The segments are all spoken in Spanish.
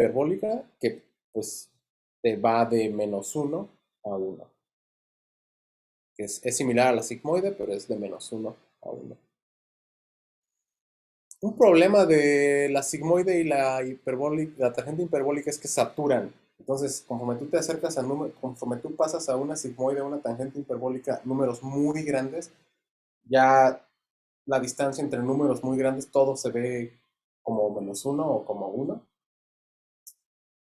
hiperbólica que pues te va de -1 a 1, que es similar a la sigmoide, pero es de -1 a 1. Un problema de la sigmoide y la hiperbólica, la tangente hiperbólica es que saturan. Entonces, conforme tú te acercas a número, conforme tú pasas a una sigmoide, a una tangente hiperbólica, números muy grandes, ya la distancia entre números muy grandes, todo se ve como -1 o como 1.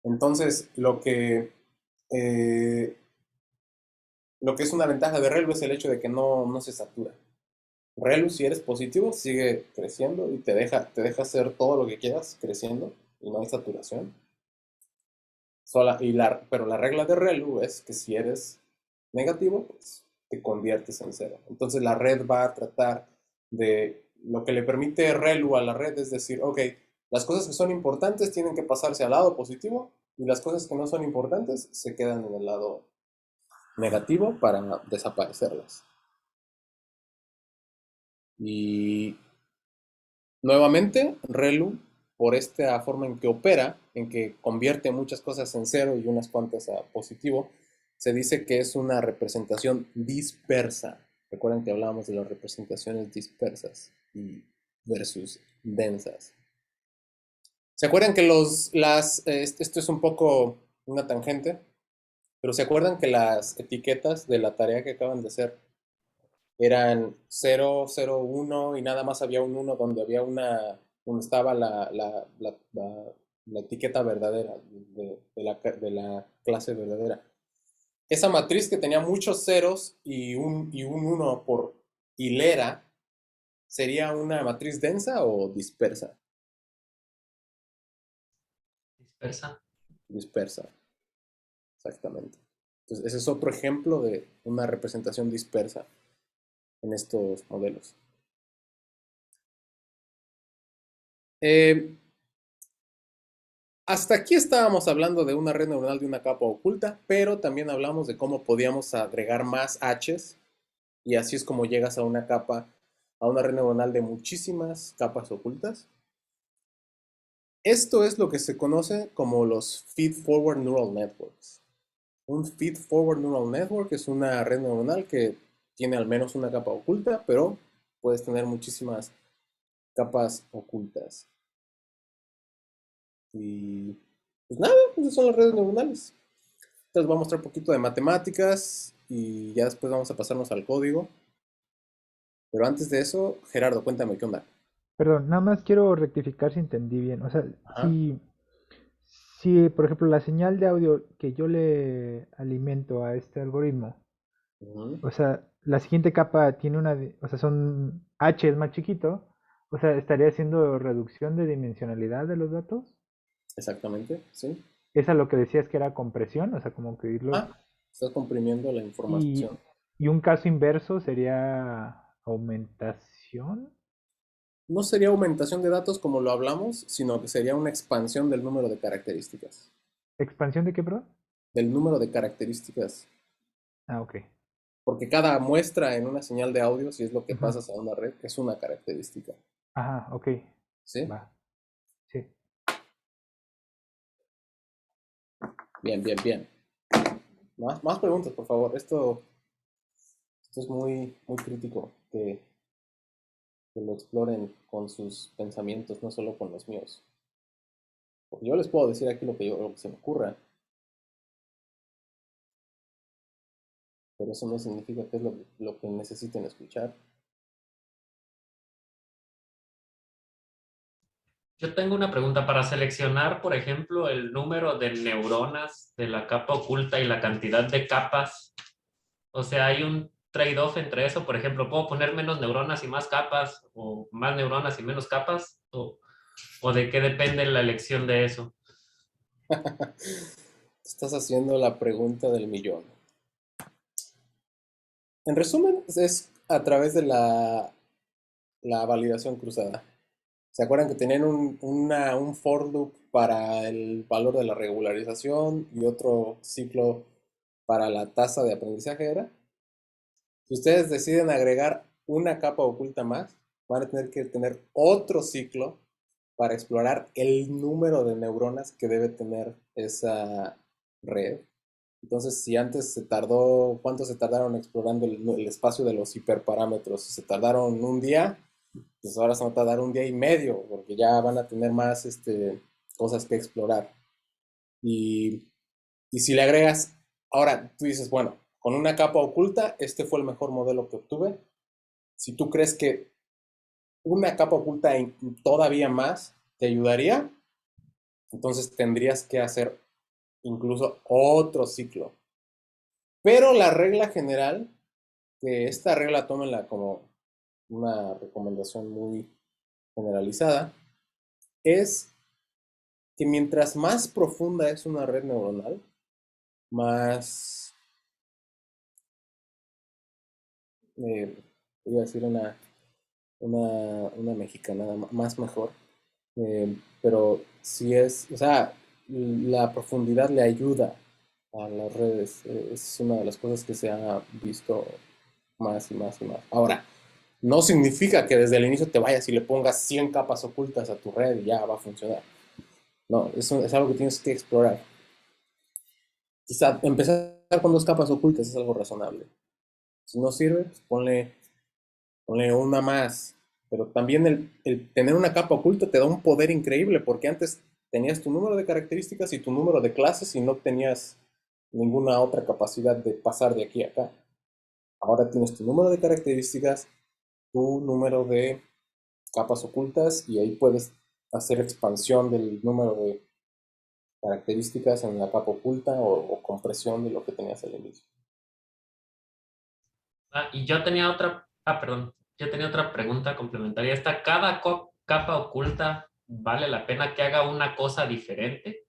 Entonces, eh, lo que es una ventaja de ReLU es el hecho de que no se satura. ReLU, si eres positivo, sigue creciendo y te deja hacer todo lo que quieras creciendo y no hay saturación. Pero la regla de ReLU es que si eres negativo, pues te conviertes en cero. Entonces la red va a tratar de, lo que le permite ReLU a la red es decir, ok, las cosas que son importantes tienen que pasarse al lado positivo y las cosas que no son importantes se quedan en el lado negativo para desaparecerlas. Y nuevamente, ReLU, por esta forma en que opera, en que convierte muchas cosas en cero y unas cuantas a positivo, se dice que es una representación dispersa. Recuerden que hablábamos de las representaciones dispersas y versus densas. ¿Se acuerdan que esto es un poco una tangente, pero se acuerdan que las etiquetas de la tarea que acaban de hacer eran 0, 0, 1 y nada más había un 1 donde estaba la etiqueta verdadera de la clase verdadera? Esa matriz que tenía muchos ceros y un 1 por hilera, ¿sería una matriz densa o dispersa? Dispersa. Dispersa, exactamente. Entonces, ese es otro ejemplo de una representación dispersa en estos modelos. Eh, Hasta aquí estábamos hablando de una red neuronal de una capa oculta, pero también hablamos de cómo podíamos agregar más H's y así es como llegas a una capa, a una red neuronal de muchísimas capas ocultas. Esto es lo que se conoce como los Feed-Forward Neural Networks. Un Feed-Forward Neural Network es una red neuronal que tiene al menos una capa oculta, pero puedes tener muchísimas capas ocultas. Y pues nada, esas son las redes neuronales. Entonces voy a mostrar un poquito de matemáticas y ya después vamos a pasarnos al código. Pero antes de eso, Gerardo, cuéntame qué onda. Perdón, nada más quiero rectificar si entendí bien. O sea, Ajá. si por ejemplo la señal de audio que yo le alimento a este algoritmo, Ujú. o sea, la siguiente capa tiene o sea, son H es más chiquito, o sea, estaría haciendo reducción de dimensionalidad de los datos. Exactamente, sí. Esa lo que decías que era compresión, o sea, como que irlos. Ah, estás comprimiendo la Y, información. y un caso inverso sería aumentación. No sería aumentación de datos como lo hablamos, sino que sería una expansión del número de características. ¿Expansión de qué, perdón? Del número de características. Ah, ok. Porque cada muestra en una señal de audio, si es lo que Ujú. pasas a una red, es una característica. Ajá, ok. ¿Sí? Va. Sí. Bien, bien, bien. Más preguntas, por favor. Esto es muy, muy crítico que lo exploren con sus pensamientos, no solo con los míos. Porque yo les puedo decir aquí lo que se me ocurra, pero eso no significa que es lo que necesiten escuchar. Yo tengo una pregunta para seleccionar, por ejemplo, el número de neuronas de la capa oculta y la cantidad de capas. O sea, hay un trade-off entre eso. Por ejemplo, ¿puedo poner menos neuronas y más capas? ¿O más neuronas y menos capas? ¿O de qué depende la elección de eso? Estás haciendo la pregunta del millón. En resumen, es a través de la validación cruzada. ¿Se acuerdan que tenían un for loop para el valor de la regularización y otro ciclo para la tasa de aprendizaje era? Si ustedes deciden agregar una capa oculta más, van a tener que tener otro ciclo para explorar el número de neuronas que debe tener esa red. Entonces, si antes se tardó, ¿cuánto se tardaron explorando el espacio de los hiperparámetros? Si se tardaron un día, pues ahora se van a tardar un día y medio, porque ya van a tener más cosas que explorar. Y, y si le agregas, ahora tú dices, bueno, con una capa oculta, este fue el mejor modelo que obtuve. Si tú crees que una capa oculta todavía más te ayudaría, entonces tendrías que hacer incluso otro ciclo. Pero la regla general, que esta regla tómenla como una recomendación muy generalizada, es que mientras más profunda es una red neuronal, más, iba a decir una mexicanada, más mejor. Pero si es, o sea, la profundidad le ayuda a las redes. Es una de las cosas que se ha visto más y más y más. Ahora, no significa que desde el inicio te vayas y le pongas 100 capas ocultas a tu red y ya va a funcionar. No, eso es algo que tienes que explorar. Quizá empezar con 2 capas ocultas es algo razonable. Si no sirve, pues ponle una más. Pero también el tener una capa oculta te da un poder increíble, porque antes tenías tu número de características y tu número de clases y no tenías ninguna otra capacidad de pasar de aquí a acá. Ahora tienes tu número de características, tu número de capas ocultas y ahí puedes hacer expansión del número de características en la capa oculta o compresión de lo que tenías al inicio. Y yo tenía otra, perdón, yo tenía otra pregunta complementaria. ¿Cada capa oculta vale la pena que haga una cosa diferente?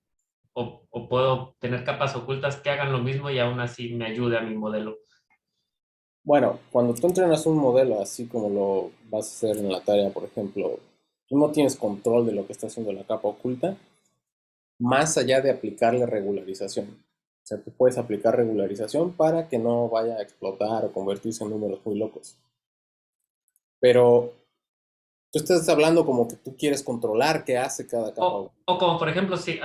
¿O puedo tener capas ocultas que hagan lo mismo y aún así me ayude a mi modelo? Bueno, cuando tú entrenas un modelo así como lo vas a hacer en la tarea, por ejemplo, tú no tienes control de lo que está haciendo la capa oculta, más allá de aplicarle regularización. O sea, tú puedes aplicar regularización para que no vaya a explotar o convertirse en números muy locos. Pero tú estás hablando como que tú quieres controlar qué hace cada capa oculta. O como por ejemplo, si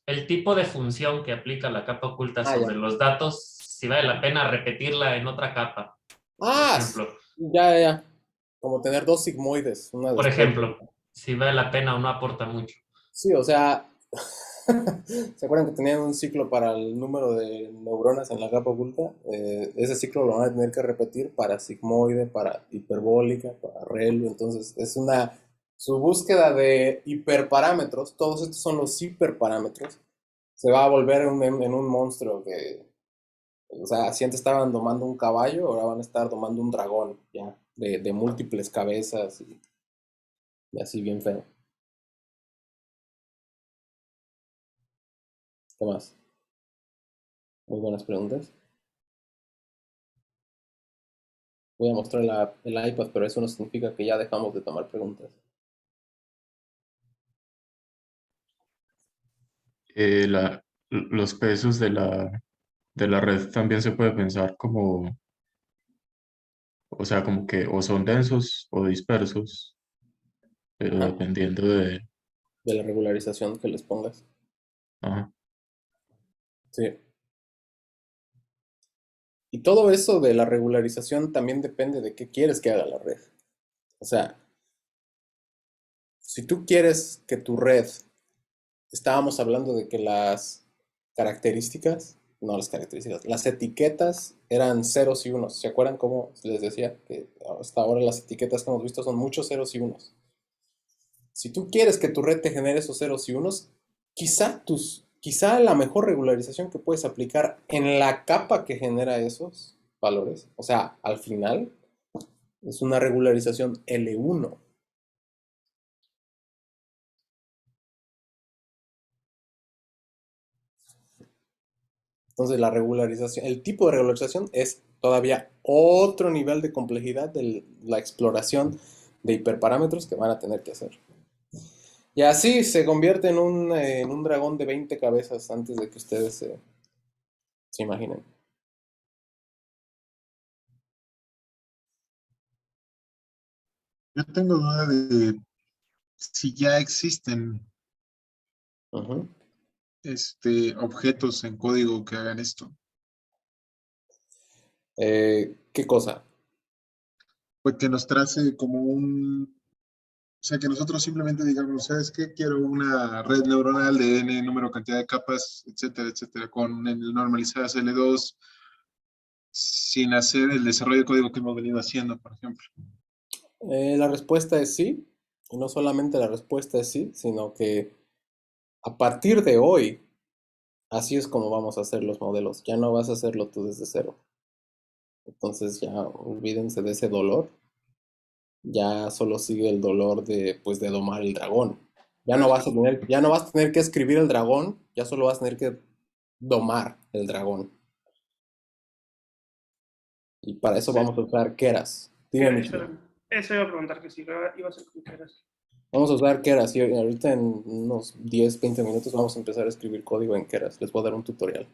el tipo de función que aplica la capa oculta Ah, sobre ya. los datos, si vale la pena repetirla en otra capa, por Ah, ejemplo. ya, ya. Como tener 2 sigmoides, una Por después de ejemplo, otra. si vale la pena o no aporta mucho. Sí, o sea, ¿se acuerdan que tenían un ciclo para el número de neuronas en la capa oculta? Ese ciclo lo van a tener que repetir para sigmoide, para hiperbólica, para ReLU. Entonces, su búsqueda de hiperparámetros, todos estos son los hiperparámetros, se va a volver en un monstruo que, o sea, si antes estaban domando un caballo, ahora van a estar domando un dragón, ya, de múltiples cabezas y así bien feo. ¿Qué más? Muy buenas preguntas. Voy a mostrar el iPad, pero eso no significa que ya dejamos de tomar preguntas. Los pesos de la red también se puede pensar como, o sea, como que o son densos o dispersos, pero Ajá, dependiendo de... de la regularización que les pongas. Ajá. Sí. Y todo eso de la regularización también depende de qué quieres que haga la red. O sea, si tú quieres que tu red, estábamos hablando de que las etiquetas eran ceros y unos. ¿Se acuerdan cómo les decía que hasta ahora las etiquetas que hemos visto son muchos ceros y unos? Si tú quieres que tu red te genere esos ceros y unos, quizá la mejor regularización que puedes aplicar en la capa que genera esos valores, o sea, al final, es una regularización L1. Entonces, el tipo de regularización es todavía otro nivel de complejidad de la exploración de hiperparámetros que van a tener que hacer. Y así se convierte en un dragón de 20 cabezas antes de que ustedes se imaginen. Yo tengo duda de si ya existen Ujú. objetos en código que hagan esto. ¿Qué cosa? Pues que nos trace como o sea, que nosotros simplemente digamos, ¿sabes qué? Quiero una red neuronal de n número, cantidad de capas, etcétera, con el normalizadas L2, sin hacer el desarrollo de código que hemos venido haciendo, por ejemplo. La respuesta es sí, y no solamente la respuesta es sí, sino que a partir de hoy, así es como vamos a hacer los modelos. Ya no vas a hacerlo tú desde cero. Entonces ya olvídense de ese dolor. Ya solo sigue el dolor de, pues, de domar el dragón. Ya no vas a tener que escribir el dragón, ya solo vas a tener que domar el dragón. Y para eso Sí. vamos a usar Keras. Dime, Michio. Eso iba a preguntar, que si iba a ser con Keras. Vamos a usar Keras y ahorita en unos 10, 20 minutos vamos a empezar a escribir código en Keras. Les voy a dar un tutorial.